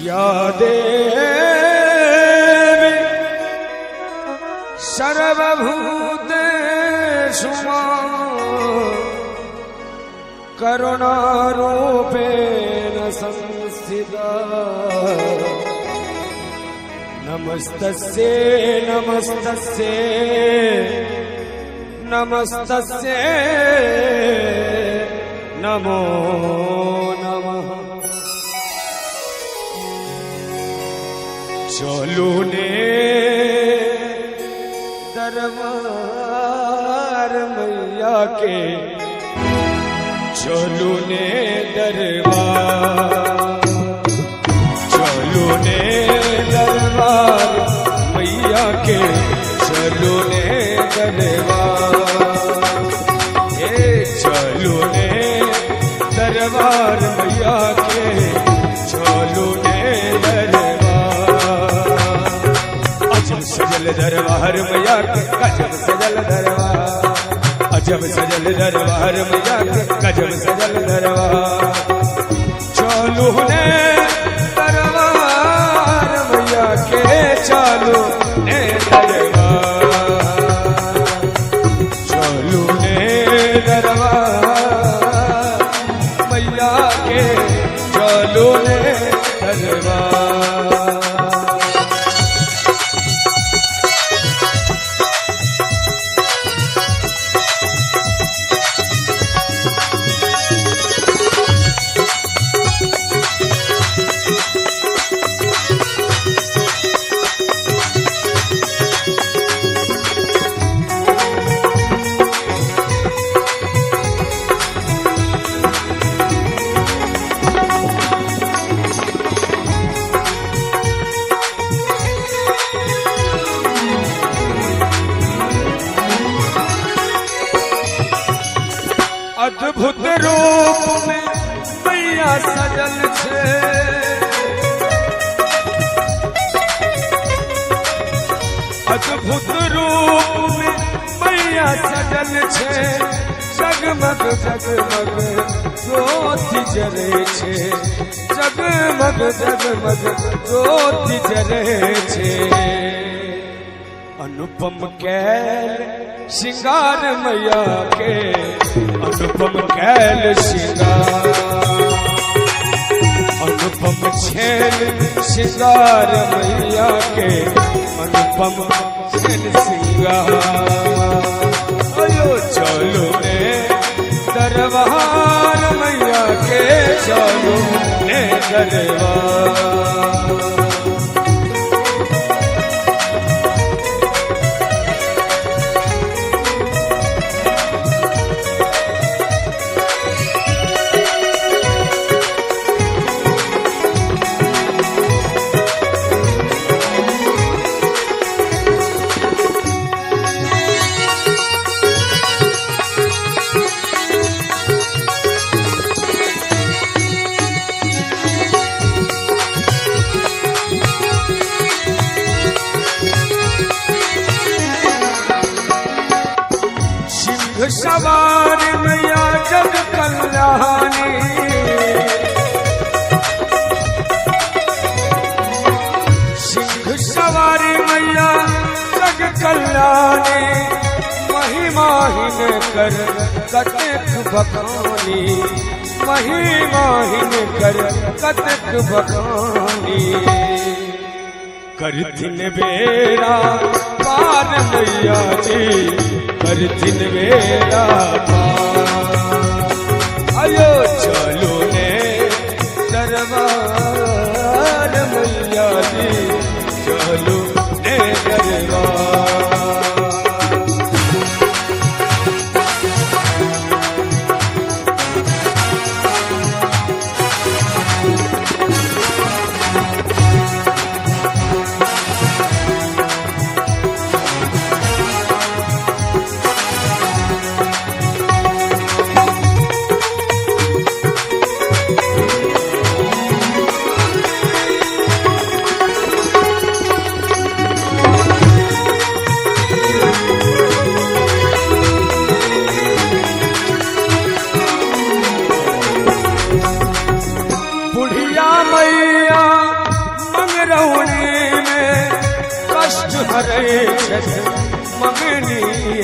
या देवी सर्वभूतेषु करुणारूपेण संस्थिता नमस्तस्यै नमस्तस्यै नमस्तस्यै नमो नमः। चलो ने दरबार मैया के, चलो ने दरबार, चलो ने दरबार मैया के, चलो ने दरबार, चलो ने दरबार मैया के, चलो ने दरबार। अजब सजल दरबार मैया के, गजब सजल दरबार, अजब सजल दरबार मैया के, गजब सजल दरबार। चलो ने दरबार मैया के, चलो ने दरबार, चलो ने दरबार मैया के, चलो ने दरबार। अद्भुत रूप में मैया सजल छे, अद्भुत रूप में मैया सजल छे, जगमग जगमग ज्योति जले छे, जगमग जगमग ज्योति जले छे। अनुपम कैल श्रृंगार मैया के, अनुपम कैल श्रृंगार, अनुपम छेल श्रृंगार मैया के, अनुपम छेल श्रृंगार। चलो ने दरबार मैया के, चलो ने दरबार। सवार मैया जग कल्याणी, सिंह सवारी मैया जग कल्याणी, महिमाहीन कर कतक बखानी, महिमाहीन कर कतक बखानी। करथिन बेड़ा पार मैया जी, करथिन बेड़ा पार। आयो चलो ने दरबार मैया जी, चलो ने दरबार। रौनी में कष्ट हरे छठ मंगनी